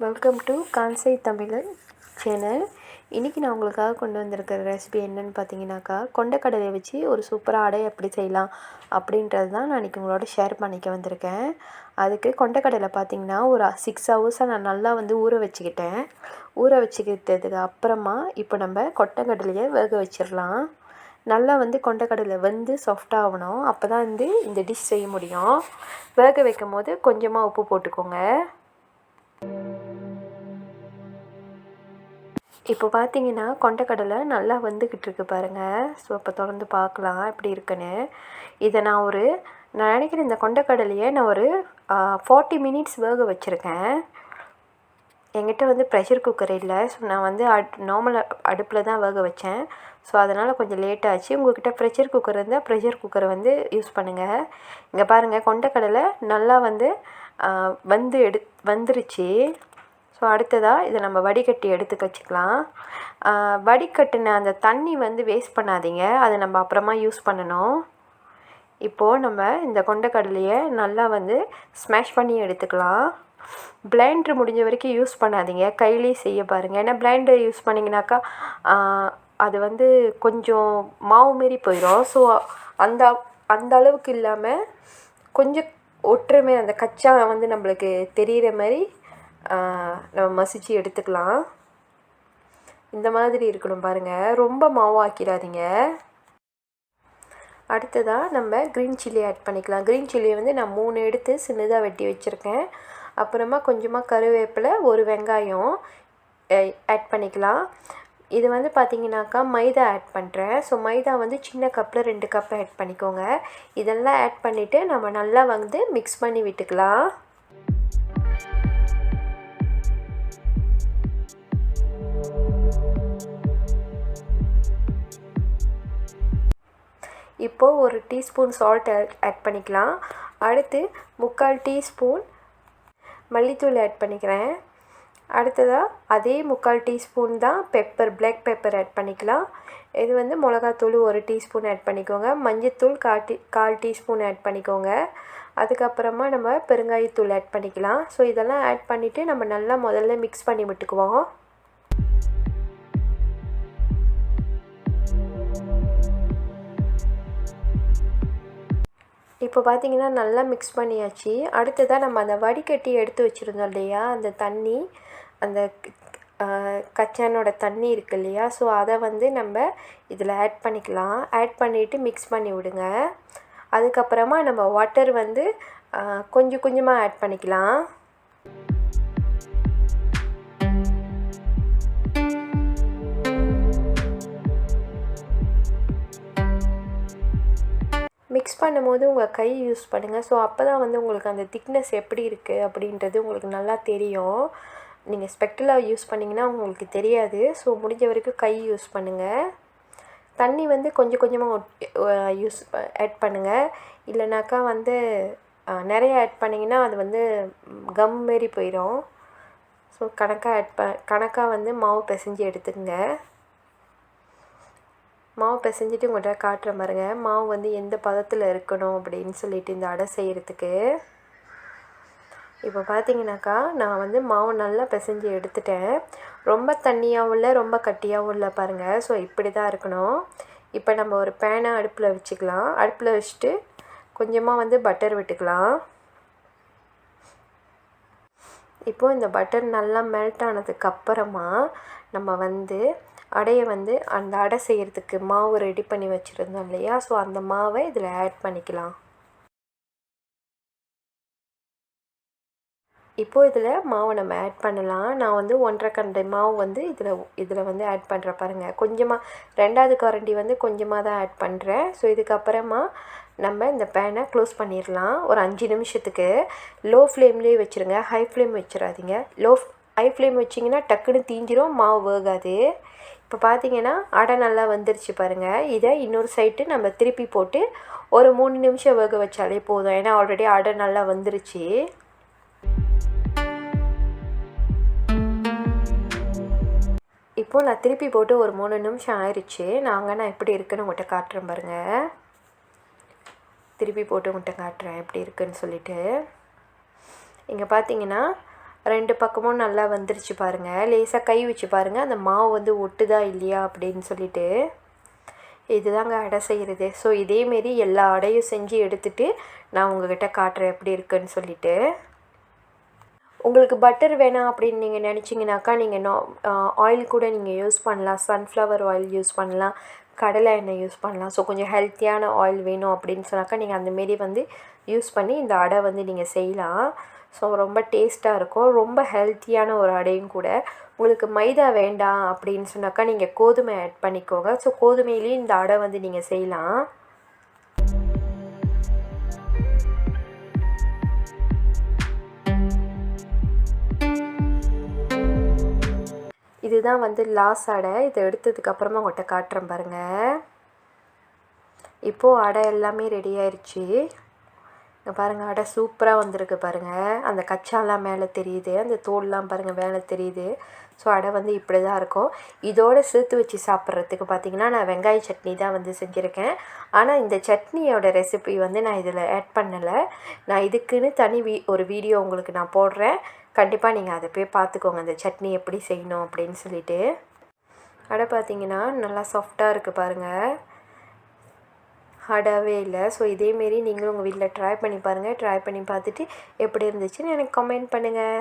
Welcome to கான்சை தமிழன் channel. இன்றைக்கி நான் உங்களுக்காக கொண்டு வந்திருக்கிற ரெசிபி என்னென்னு பார்த்தீங்கன்னாக்கா, கொண்டைக்கடலையை வச்சு ஒரு சூப்பராக அடை எப்படி செய்யலாம் அப்படின்றது தான் நான் இன்றைக்கி உங்களோட ஷேர் பண்ணிக்க வந்திருக்கேன். அதுக்கு கொண்டைக்கடலை பார்த்திங்கன்னா ஒரு 6 ஹவர்ஸாக நான் நல்லா ஊற வச்சுக்கிட்டேன். ஊற வச்சுக்கிட்டதுக்கு அப்புறமா இப்போ நம்ம கொண்டைக்கடலையை வேக வச்சிடலாம். நல்லா கொண்டைக்கடலை சாஃப்டாக ஆகணும். அப்போ தான் இந்த டிஷ் செய்ய முடியும். வேக வைக்கும் போது கொஞ்சமாக உப்பு போட்டுக்கோங்க. இப்போ பார்த்தீங்கன்னா கொண்டைக்கடலை நல்லா வெந்துக்கிட்டு இருக்குது பாருங்கள். ஸோ இப்போ திறந்து பார்க்கலாம் எப்படி இருக்குன்னு. இதை நான் நினைக்கிறேன் இந்த கொண்டைக்கடலையை நான் ஒரு 40 மினிட்ஸ் வேக வச்சுருக்கேன். என்கிட்ட ப்ரெஷர் குக்கர் இல்லை. ஸோ நான் நார்மல் அடுப்பில் தான் வேக வச்சேன். ஸோ அதனால் கொஞ்சம் லேட் ஆச்சு. உங்கள்கிட்ட ப்ரெஷர் குக்கர் இருந்தால் ப்ரெஷர் குக்கரை யூஸ் பண்ணுங்கள். இங்கே பாருங்கள் கொண்டைக்கடலை நல்லா வந்துருச்சு. ஸோ அடுத்ததாக இதை நம்ம வடிகட்டி எடுத்து வச்சுக்கலாம். வடிகட்டின அந்த தண்ணி வேஸ்ட் பண்ணாதீங்க. அதை நம்ம அப்புறமா யூஸ் பண்ணணும். இப்போது நம்ம இந்த கொண்டைக்கடலையை நல்லா ஸ்மாஷ் பண்ணி எடுத்துக்கலாம். பிளெண்டர் முடிஞ்ச வரைக்கும் யூஸ் பண்ணாதீங்க. கையிலேயே செய்ய பாருங்கள். ஏன்னா பிளெண்டர் யூஸ் பண்ணிங்கனாக்கா அது கொஞ்சம் மாவு மாரி போயிடும். ஸோ அந்த அந்த அளவுக்கு இல்லாமல் கொஞ்சம் ஒற்றுமை அந்த கச்சா நம்மளுக்கு தெரிகிற மாதிரி நம்ம மசிச்சு எடுத்துக்கலாம். இந்த மாதிரி இருக்கணும் பாருங்கள். ரொம்ப மாவாக்கிடாதீங்க. அடுத்ததாக நம்ம க்ரீன் சில்லி ஆட் பண்ணிக்கலாம். க்ரீன் சில்லியை நான் 3 எடுத்து சின்னதாக வெட்டி வச்சுருக்கேன். அப்புறமா கொஞ்சமாக கருவேப்பிலை, ஒரு வெங்காயம் ஆட் பண்ணிக்கலாம். இது பார்த்திங்கனாக்கா மைதா ஆட் பண்ணுறேன். ஸோ மைதா சின்ன கப்பில் 2 கப் ஆட் பண்ணிக்கோங்க. இதெல்லாம் ஆட் பண்ணிவிட்டு நம்ம நல்லா மிக்ஸ் பண்ணி விட்டுக்கலாம். இப்போது ஒரு டீஸ்பூன் சால்ட் ஆட் பண்ணிக்கலாம். அடுத்து 3/4 டீஸ்பூன் மல்லித்தூள் ஆட் பண்ணிக்கிறேன். அடுத்ததாக அதே 3/4 டீஸ்பூன் தான் பிளாக் பெப்பர் ஆட் பண்ணிக்கலாம். இது மிளகாத்தூள் 1 டீஸ்பூன் ஆட் பண்ணிக்கோங்க. மஞ்சத்தூள் 1/4 டீஸ்பூன் ஆட் பண்ணிக்கோங்க. அதுக்கப்புறமா நம்ம பெருங்காயத்தூள் ஆட் பண்ணிக்கலாம். ஸோ இதெல்லாம் ஆட் பண்ணிவிட்டு நம்ம நல்லா முதல்ல மிக்ஸ் பண்ணி விட்டுக்குவோம். இப்போ பார்த்திங்கன்னா நல்லா மிக்ஸ் பண்ணியாச்சு. அடுத்ததாக நம்ம அந்த வடிகட்டி எடுத்து வச்சுருந்தோம் இல்லையா, அந்த தண்ணி, அந்த கச்சானோட தண்ணி இருக்குது இல்லையா, ஸோ அதை நம்ம இதில் ஆட் பண்ணிக்கலாம். ஆட் பண்ணிவிட்டு மிக்ஸ் பண்ணி விடுங்க. அதுக்கப்புறமா நம்ம வாட்டர் கொஞ்சம் கொஞ்சமாக ஆட் பண்ணிக்கலாம். மிக்ஸ் பண்ணும்போது உங்கள் கை யூஸ் பண்ணுங்கள். ஸோ அப்போ தான் உங்களுக்கு அந்த திக்னஸ் எப்படி இருக்குது அப்படின்றது உங்களுக்கு நல்லா தெரியும். நீங்கள் ஸ்பெக்டுலா யூஸ் பண்ணிங்கன்னா உங்களுக்கு தெரியாது. ஸோ முடிஞ்ச வரைக்கும் கை யூஸ் பண்ணுங்கள். தண்ணி கொஞ்சம் கொஞ்சமாக ஆட் பண்ணுங்கள். இல்லைனாக்கா நிறைய ஆட் பண்ணிங்கன்னா அது கம் மாரி போயிடும். ஸோ கணக்காக மாவு பிசைஞ்சு எடுத்துக்கங்க. மாவு பிசைஞ்சிட்டு உங்கள்கிட்ட காட்டுற பாருங்க. மாவு எந்த பதத்தில் இருக்கணும் அப்படின்னு சொல்லிட்டு இந்த அடை செய்கிறதுக்கு. இப்போ பார்த்தீங்கன்னாக்கா நான் மாவு நல்லா பிசைஞ்சு எடுத்துட்டேன். ரொம்ப தண்ணியாகவும் இல்லை, ரொம்ப கட்டியாகவும் இல்லை பாருங்கள். ஸோ இப்படி தான் இருக்கணும். இப்போ நம்ம ஒரு பேனை அடுப்பில் வச்சுக்கலாம். அடுப்பில் வச்சுட்டு கொஞ்சமாக பட்டர் விட்டுக்கலாம். இப்போது இந்த பட்டர் நல்லா மெல்ட் ஆனதுக்கப்புறமா நம்ம அடையை அந்த அடை செய்கிறதுக்கு மாவு ரெடி பண்ணி வச்சுருந்தோம் இல்லையா, ஸோ அந்த மாவை இதில் ஆட் பண்ணிக்கலாம். இப்போது இதில் மாவை நம்ம ஆட் பண்ணலாம். நான் 1.5 கரண்டி மாவு இதில் ஆட் பண்ணுறேன் பாருங்கள். கொஞ்சமாக 2வது கரண்டி கொஞ்சமாக தான் ஆட் பண்ணுறேன். ஸோ இதுக்கப்புறமா நம்ம இந்த பேனை க்ளோஸ் பண்ணிடலாம். ஒரு 5 நிமிஷத்துக்கு லோ ஃப்ளேம்லேயே வச்சுருங்க. ஹை ஃப்ளேம் வச்சிடாதீங்க. ஹை ஃப்ளேம் வச்சிங்கன்னா டக்குன்னு தீஞ்சிரும், மாவு வேகாது. இப்போ பார்த்தீங்கன்னா அடை நல்லா வந்துருச்சு பாருங்கள். இதை இன்னொரு சைட்டு நம்ம திருப்பி போட்டு ஒரு 3 நிமிஷம் வேக வச்சாலே போதும். ஏன்னா ஆல்ரெடி அடை நல்லா வந்துருச்சு. இப்போது நான் திருப்பி போட்டு ஒரு 3 நிமிஷம் ஆயிடுச்சு. நான் எப்படி இருக்குன்னு உங்கள்கிட்ட காட்டுறேன் பாருங்கள். திருப்பி போட்டு உங்கள்கிட்ட காட்டுறேன் எப்படி இருக்குன்னு சொல்லிட்டு. இங்கே பார்த்தீங்கன்னா 2 பக்கமும் நல்லா வந்துருச்சு பாருங்கள். லேசாக கை வச்சு பாருங்கள் அந்த மாவு வந்து ஒட்டுதா இல்லையா அப்படின்னு சொல்லிட்டு. இதுதாங்க அடை செய்கிறது. ஸோ இதேமாரி எல்லா அடையும் செஞ்சு எடுத்துகிட்டு நான் உங்கள்கிட்ட காட்டுறேன் எப்படி இருக்குன்னு சொல்லிட்டு. உங்களுக்கு பட்டர் வேணாம் அப்படின்னு நீங்கள் நினச்சிங்கனாக்கா நீங்கள் ஆயில் கூட நீங்கள் யூஸ் பண்ணலாம். சன்ஃப்ளவர் ஆயில் யூஸ் பண்ணலாம், கடலை எண்ணெய் யூஸ் பண்ணலாம். ஸோ கொஞ்சம் ஹெல்த்தியான ஆயில் வேணும் அப்படின்னு சொன்னாக்கா நீங்கள் அந்தமாரி வந்து யூஸ் பண்ணி இந்த அடை வந்து நீங்கள் செய்யலாம். ஸோ ரொம்ப டேஸ்ட்டாக இருக்கும், ரொம்ப ஹெல்த்தியான ஒரு அடையும் கூட. உங்களுக்கு மைதா வேண்டாம் அப்படின்னு சொன்னாக்கா நீங்கள் கோதுமை ஆட் பண்ணிக்கோங்க. ஸோ கோதுமையிலையும் இந்த அடை வந்து நீங்கள் செய்யலாம். இதுதான் வந்து லாஸ்ட் அடை. இதை எடுத்ததுக்கப்புறமா உங்கள்கிட்ட காட்டுறேன் பாருங்கள். இப்போது அடை எல்லாமே ரெடி ஆயிடுச்சு. இங்கே பாருங்கள் அடை சூப்பராக வந்திருக்கு பாருங்கள். அந்த கச்சாலாம் மேலே தெரியுது, அந்த தோல்லாம் பாருங்கள் மேலே தெரியுது. ஸோ அடை வந்து இப்படி தான் இருக்கும். இதோடு சேர்த்து வச்சு சாப்பிட்றதுக்கு பார்த்திங்கன்னா நான் வெங்காய சட்னி தான் வந்து செஞ்சுருக்கேன். ஆனால் இந்த சட்னியோட ரெசிபி வந்து நான் இதில் ஆட் பண்ணலை. நான் இதுக்குன்னு தனி ஒரு வீடியோ உங்களுக்கு நான் போடுறேன். கண்டிப்பாக நீங்கள் அதை போய் பார்த்துக்கோங்க, அந்த சட்னி எப்படி செய்யணும் அப்படின்னு சொல்லிட்டு. அடை பார்த்திங்கன்னா நல்லா சாஃப்டாக இருக்குது பாருங்கள், ஹார்டாகவே இல்லை. ஸோ இதேமாரி நீங்களும் உங்கள் வீட்டில் ட்ரை பண்ணி பாருங்கள். ட்ரை பண்ணி பார்த்துட்டு எப்படி இருந்துச்சுன்னு எனக்கு கமெண்ட் பண்ணுங்கள்.